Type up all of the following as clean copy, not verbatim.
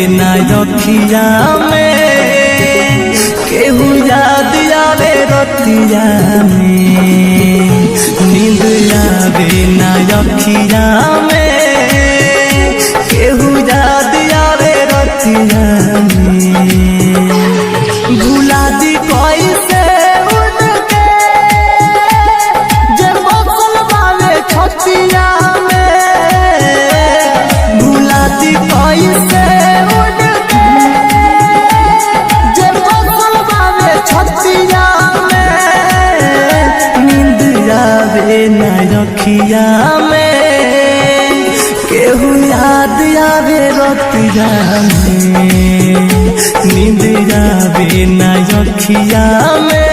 ना रखिया में, केहू याद आवे रतिया में, नींद आवे ना रखिया में, केहू याद आवे रतिया में। भुला दी कैसे उनके जे बसल बावे छतिया में, भुला दी कैसे उनके जे बसल बावे छतिया में, नींद आवे ना रखिया में, केहू याद आवे रतिया में, नींद आवे ना रखिया में।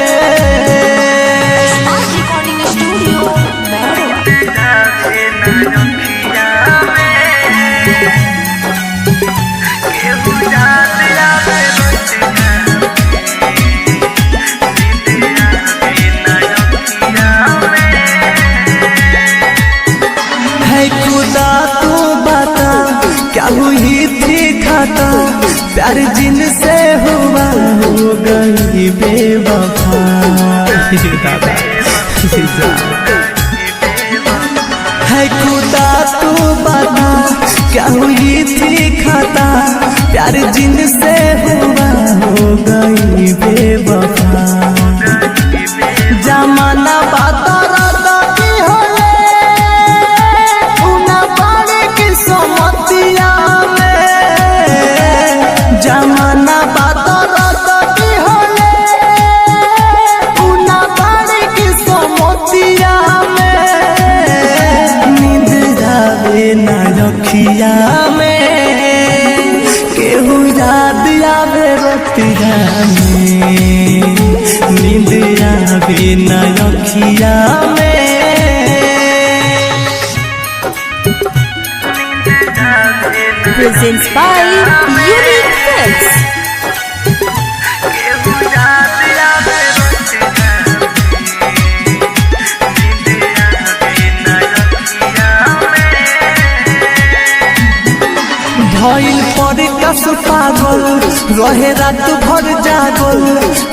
खुदा तू बता क्या हुई थी खाता, प्यार जिनसे हुआ हो गई बेवफा। है खुदा तू बता क्या हुई थी खाता, प्यार जिनसे हुआ हो गई बेवफा। जमाना बात ना रखिया में, केहू याद आवे रतिया में, नींद आवे ना रखिया में। Presents by Unique Films. भइल पर कस पागल रहे रात भर जागल,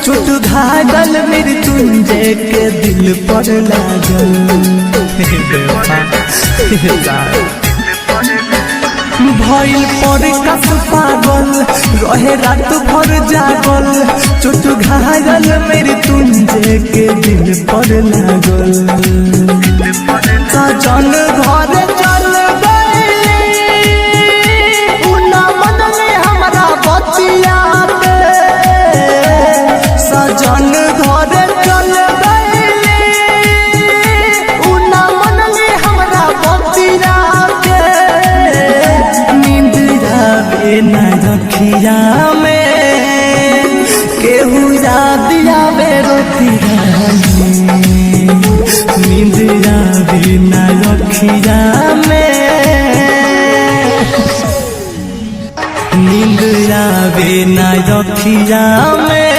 चोट घायल मृत्युंजय के दिल पर लागल। भइल पर कस पागल रहे रात भर जागल, चोट घायल मृत्युंजय के दिल पर लागल। सजन घर चल सजन घर चल गईली, उना मनले हमरा बतिया के, नींद आवे ना रखिया में, केहू याद आवे रतिया में, नींद आवे ना रखिया में, नींद आवे ना रखिया में।